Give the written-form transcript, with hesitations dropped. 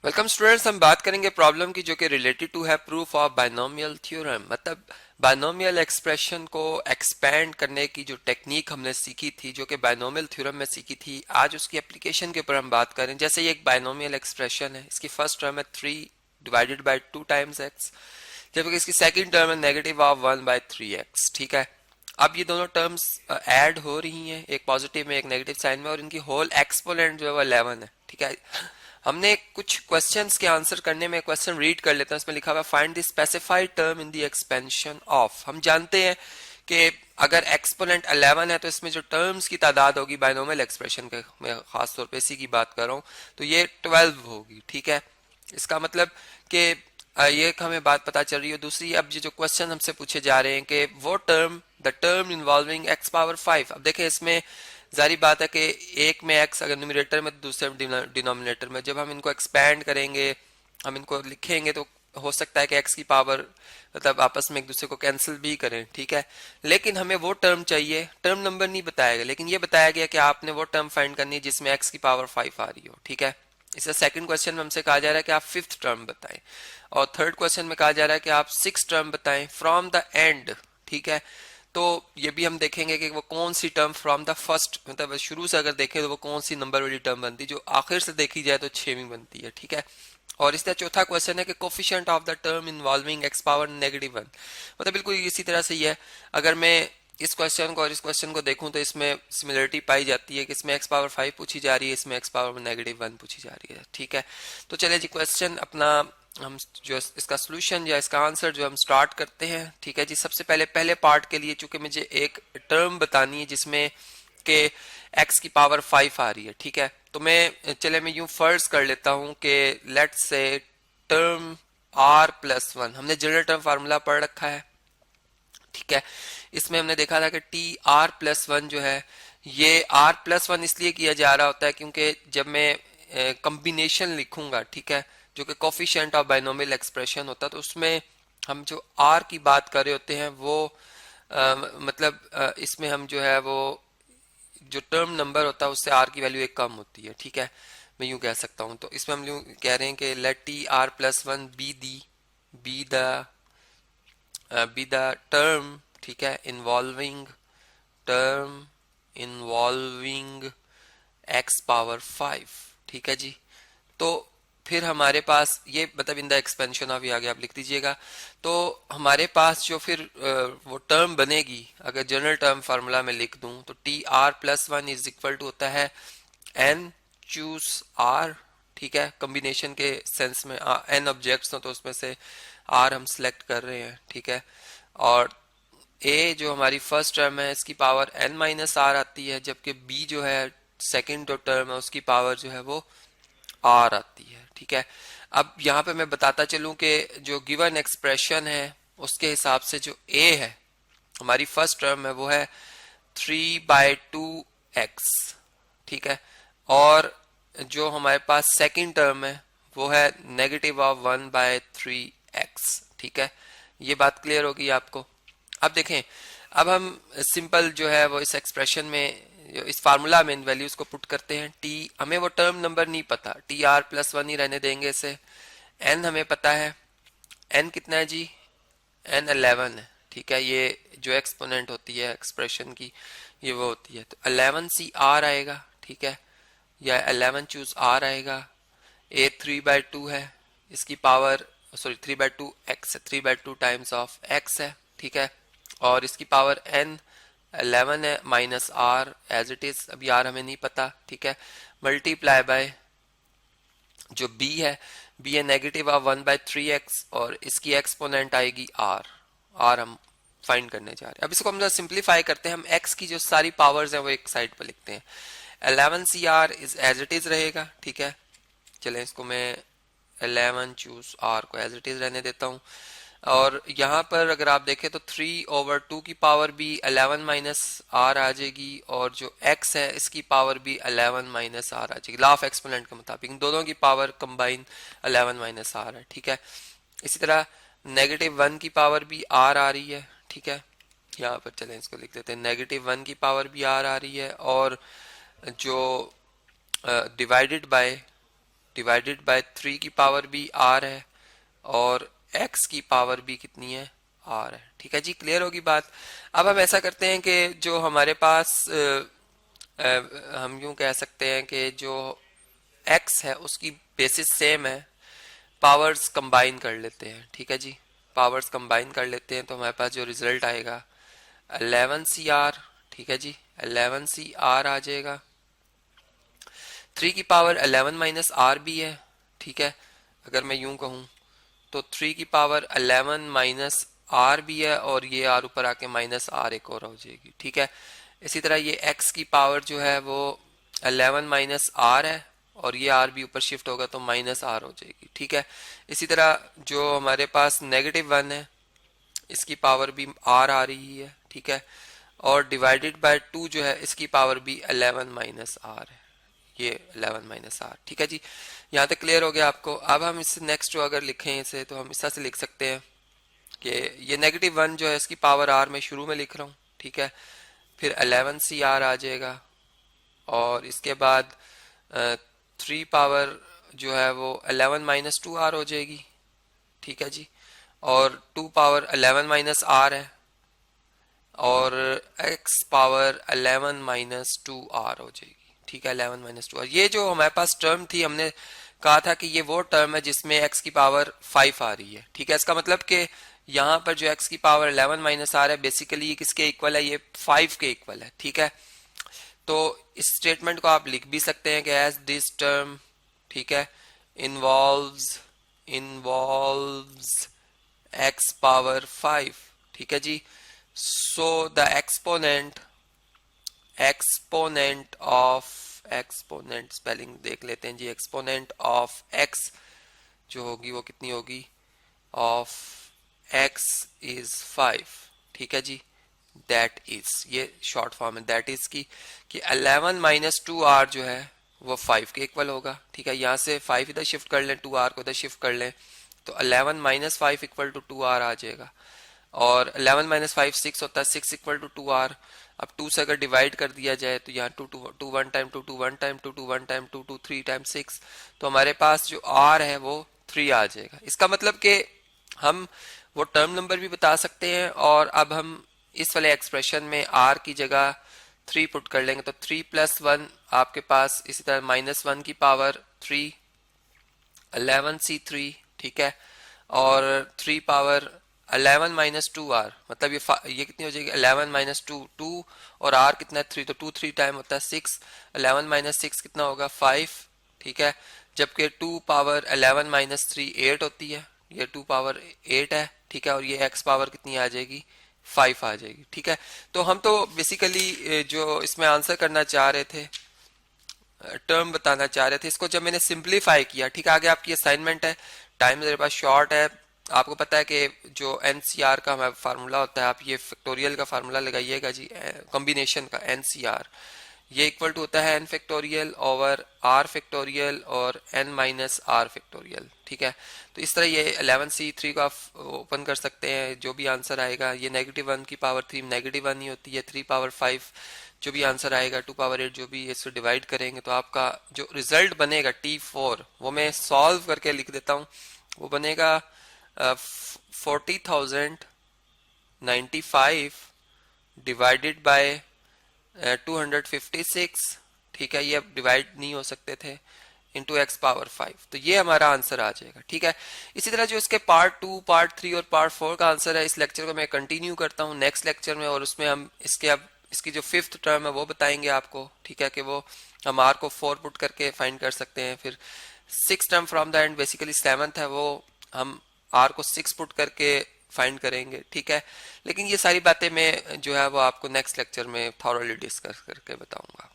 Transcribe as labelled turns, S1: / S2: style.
S1: Welcome students, हम बात करेंगे प्रॉब्लम की जो कि रिलेटेड टू है प्रूफ ऑफ बायनोमियल थ्योरम। मतलब बायनोमियल एक्सप्रेशन को एक्सपेंड करने की जो टेक्निक हमने सीखी थी, जो कि बायनोमियल थ्योरम में सीखी थी, आज उसकी एप्लीकेशन के ऊपर हम बात करें। जैसे ये एक बायनोमियल एक्सप्रेशन है, इसकी फर्स्ट टर्म है 3 डिवाइडेड बाई 2 टाइम्स एक्स, जबकि इसकी सेकेंड टर्म है नेगेटिव ऑफ 1 बाई 3x। ठीक है, अब ये दोनों टर्म्स ऐड हो रही हैं, एक पॉजिटिव में एक नेगेटिव साइन में, और इनकी होल एक्सपोनेंट जो है वो 11 है। ठीक है, हमने कुछ क्वेश्चंस के आंसर करने में क्वेश्चन रीड कर लेते हैं। उसमें लिखा हुआ find the specified term in the expansion of. हम जानते हैं कि अगर एक्सपोनेंट 11 है तो इसमें जो टर्म्स की तादाद होगी बायनोमियल एक्सप्रेशन के, मैं खास तौर पे इसी की बात कर रहा हूँ, तो ये 12 होगी। ठीक है, इसका मतलब कि ये हमें बात पता चल रही है। दूसरी, अब ये जो क्वेश्चन हमसे पूछे जा रहे हैं कि वो term, the term involving x power 5। अब देखें, इसमें जारी बात है कि एक में x अगर न्यूमरेटर में, तो दूसरे डिनोमिनेटर में। जब हम इनको एक्सपैंड करेंगे, हम इनको लिखेंगे, तो हो सकता है कि x की पावर मतलब आपस में एक दूसरे को कैंसिल भी करें। ठीक है, लेकिन हमें वो टर्म चाहिए, टर्म नंबर नहीं बताया गया, लेकिन ये बताया गया कि आपने वो टर्म फाइंड करनी है जिसमें x की पावर 5 आ रही हो। ठीक है, इसका सेकंड क्वेश्चन में हमसे कहा जा रहा है कि आप फिफ्थ टर्म बताएं, और थर्ड क्वेश्चन में कहा जा रहा है कि आप सिक्स टर्म बताएं फ्रॉम द एंड। ठीक है, तो ये भी हम देखेंगे कि वो कौन सी टर्म फ्रॉम द फर्स्ट, मतलब शुरू से अगर देखें तो वो कौन सी नंबर वाली टर्म बनती है, जो आखिर से देखी जाए तो 6वीं बनती है। ठीक है, और इसका चौथा क्वेश्चन है कि coefficient of the term involving x power -1। मतलब बिल्कुल इसी तरह से ही है। अगर मैं इस क्वेश्चन को और इस क्वेश्चन को देखूं तो इसमें सिमिलरिटी पाई जाती है कि इसमें एक्स पावर 5 पूछी जा रही है, इसमें एक्स पावर -1 पूछी जा रही है। ठीक है, तो चले जी क्वेश्चन अपना, हम जो इसका सोल्यूशन या इसका आंसर जो हम स्टार्ट करते हैं। ठीक है जी, सबसे पहले पार्ट के लिए चूंकि मुझे एक टर्म बतानी है जिसमें के x की पावर 5 आ रही है। ठीक है, तो मैं यूं फर्ज कर लेता हूं कि लेट्स से टर्म r+1, हमने जनरल टर्म फार्मूला पढ़ रखा है। ठीक है, इसमें हमने देखा था कि TR+1 जो है, ये R+1 इसलिए किया जा रहा होता है क्योंकि जब मैं कॉम्बिनेशन लिखूंगा, ठीक है, जो कि कोफिशिएंट ऑफ बायनोमियल एक्सप्रेशन होता है, तो उसमें हम जो R की बात कर रहे होते हैं वो इसमें हम जो है वो जो टर्म नंबर होता है उससे R की वैल्यू एक कम होती है। ठीक है, मैं यूं कह सकता हूं। तो इसमें हम यूं कह रहे हैं कि late TR+1 be the term, ठीक है, इन्वॉल्विंग एक्स पावर 5। ठीक है जी, तो फिर हमारे पास ये मतलब इन द एक्सपेंशन ऑफ, आगे आप लिख दीजिएगा। तो हमारे पास जो फिर वो टर्म बनेगी, अगर जनरल टर्म फार्मूला में लिख दूं तो TR+1 इज इक्वल टू होता है N चूज R। ठीक है, कॉम्बिनेशन के सेंस में N ऑब्जेक्ट्स हो तो उसमें से R हम सिलेक्ट कर रहे हैं। ठीक है, और A जो हमारी फर्स्ट टर्म है इसकी पावर N-R आती है, जबकि B जो है सेकेंड जो टर्म है उसकी पावर जो है वो R आती है। ठीक है, अब यहाँ पे मैं बताता चलूं कि जो गिवन एक्सप्रेशन है उसके हिसाब से जो A है, हमारी फर्स्ट टर्म है, वो है 3/2x। ठीक है, और जो हमारे पास सेकंड टर्म है वो है -1/3x। ठीक है, ये बात क्लियर होगी आपको। अब देखें, अब हम सिंपल जो है वो इस एक्सप्रेशन में, इस फार्मूला में इन वैल्यूज को पुट करते हैं। टी, हमें वो टर्म नंबर नहीं पता, TR+1 ही रहने देंगे इसे। एन हमें पता है, एन कितना है जी, एन 11 है। ठीक है, ये जो एक्सपोनेंट होती है एक्सप्रेशन की, ये वो होती है, तो 11CR आएगा। ठीक है, या 11 चूज R आएगा। ए 3/2 है, इसकी पावर, सॉरी 3/2x है, 3/2 टाइम्स ऑफ x है। ठीक है, और इसकी पावर n 11 है, -R एज इट इज, अभी R हमें नहीं पता। ठीक है, मल्टीप्लाई बाय जो b है, b है -1/3x, और इसकी एक्सपोनेंट आएगी R। R हम फाइंड करने जा रहे हैं। अब इसको हम सिंप्लीफाई करते हैं, हम x की जो सारी पावर्स हैं वो एक साइड पर लिखते हैं। 11CR is as it is रहेगा। ठीक है, चलें इसको मैं 11 चूज R को एज इट इज रहने देता हूँ। और यहाँ पर अगर आप देखें तो 3/2 की पावर भी 11 -R आ जाएगी, और जो x है इसकी पावर भी 11 -R आ जाएगी, लॉ ऑफ एक्सपोनेंट के मुताबिक दोनों की पावर कंबाइन 11 -R है। ठीक है, इसी तरह -1 की पावर भी R आ रही है। ठीक है, यहाँ पर चलें इसको लिख देते हैं, -1 की पावर भी R आ रही है, और जो डिवाइडेड बाय 3 की पावर भी आर है और x की पावर भी कितनी है, आर है। ठीक है जी, क्लियर होगी बात। अब हम ऐसा करते हैं कि जो हमारे पास हम यूं कह सकते हैं कि जो x है उसकी बेसिस सेम है, पावर्स कंबाइन कर लेते हैं। ठीक है जी, पावर्स कंबाइन कर लेते हैं तो हमारे पास जो रिजल्ट आएगा 11 CR। ठीक है जी, 11 CR आ जाएगा। 3 की पावर 11 माइनस आर भी है। ठीक है, अगर मैं यूं कहूं तो 3 की पावर 11 माइनस आर भी है और ये आर ऊपर आके माइनस आर एक और हो जाएगी। ठीक है, इसी तरह ये x की पावर जो है वो 11 माइनस आर है और ये आर भी ऊपर शिफ्ट होगा तो माइनस आर हो जाएगी। ठीक है, इसी तरह जो हमारे पास -1 है इसकी पावर भी आर आ रही है। ठीक है, और डिवाइडेड बाय 2 जो है इसकी पावर भी 11 माइनस आर है, ये 11 माइनस आर। ठीक है जी, यहाँ तक क्लियर हो गया आपको। अब हम इससे नेक्स्ट जो अगर लिखें इसे तो हम इस तरह से लिख सकते हैं कि ये -1 जो है इसकी पावर आर में शुरू में लिख रहा हूँ। ठीक है, फिर 11 CR आ जाएगा और इसके बाद 3 पावर जो है वो 11 माइनस 2 आर हो जाएगी। ठीक है जी, और 2 पावर 11 माइनस आर है और x पावर 11 माइनस 2 आर हो जाएगी। ठीक है, 11 माइनस 2 आर। ये जो हमारे पास टर्म थी हमने कहा था कि ये वो टर्म है जिसमें x की पावर 5 आ रही है। ठीक है, इसका मतलब कि यहाँ पर जो x की पावर 11 माइनस आर है बेसिकली ये किसके इक्वल है, ये 5 के इक्वल है। ठीक है, तो इस स्टेटमेंट को आप लिख भी सकते हैं कि एज दिस टर्म, ठीक है, इन्वॉल्व्स इन्वॉल्व्स x पावर 5। ठीक है जी, so the exponent of exponent spelling देख लेते हैं जी, एक्सपोनेंट ऑफ x जो होगी वो कितनी होगी, ऑफ x इज 5। ठीक है जी, दैट इज, ये शॉर्ट फॉर्म है दैट इज की कि 11 माइनस 2 आर जो है वो 5 के इक्वल होगा। ठीक है, यहाँ से 5 इधर शिफ्ट कर लें, 2 आर को इधर शिफ्ट कर लें तो 11 माइनस 5 इक्वल टू 2 आर आ जाएगा और 11 माइनस 5 6 होता है, 6 इक्वल टू 2 आर। अब 2 से अगर डिवाइड कर दिया जाए तो यहाँ 2 2 1 टाइम 2 2 1 टाइम 2 2 1 टाइम 2 2 3 टाइम 6, तो हमारे पास जो आर है वो 3 आ जाएगा। इसका मतलब कि हम वो टर्म नंबर भी बता सकते हैं और अब हम इस वाले एक्सप्रेशन में आर की जगह 3 पुट कर लेंगे तो 3 प्लस 1 आपके पास, इसी तरह -1 की पावर 3 11C3। ठीक है, और 3 पावर 11 माइनस 2 आर, मतलब ये कितनी हो जाएगी 11 माइनस 2 और आर कितना है 3, तो 2 3 टाइम होता है 6, 11 माइनस 6 कितना होगा 5। ठीक है, जबकि 2 पावर 11 माइनस 3 8 होती है, ये 2 पावर 8 है। ठीक है, और ये एक्स पावर कितनी आ जाएगी 5 आ जाएगी। ठीक है, तो हम तो बेसिकली जो इसमें आंसर करना चाह रहे थे, टर्म बताना चाह रहे थे, इसको जब मैंने सिंप्लीफाई किया, ठीक है, आगे आपकी असाइनमेंट है, टाइम मेरे पास शॉर्ट है। आपको पता है कि जो एनसीआर का हमारा फार्मूला होता है, आप ये फैक्टोरियल का फार्मूला लगाइएगा जी, कॉम्बिनेशन का एनसीआर, ये इक्वल टू होता है N factorial over R factorial और एन माइनस आर फैक्टोरियल। ठीक है, तो इस तरह ये 11C3 को आप ओपन कर सकते हैं, जो भी आंसर आएगा, ये -1 की पावर 3 -1 ही होती है, 3 पावर 5 जो भी आंसर आएगा, 2 पावर 8 जो भी, इससे डिवाइड करेंगे तो आपका जो रिजल्ट बनेगा T4, वो मैं सॉल्व करके लिख देता हूँ, वो बनेगा 40,095 डिवाइडेड बाय 256। ठीक है, ये अब डिवाइड नहीं हो सकते थे, इंटू एक्स पावर 5, तो ये हमारा आंसर आ जाएगा। ठीक है, इसी तरह जो इसके पार्ट 2 पार्ट 3 और पार्ट 4 का आंसर है, इस लेक्चर को मैं कंटिन्यू करता हूँ नेक्स्ट लेक्चर में, और उसमें हम इसके अब इसकी जो 5th टर्म है वो बताएंगे आपको। ठीक है, कि वो हम आर को 4 पुट करके फाइंड कर सकते हैं, फिर 6th term from the end basically 7th है, वो हम आर को 6 पुट करके फाइंड करेंगे। ठीक है, लेकिन ये सारी बातें मैं जो है वो आपको नेक्स्ट लेक्चर में थॉरली डिस्कस करके बताऊंगा।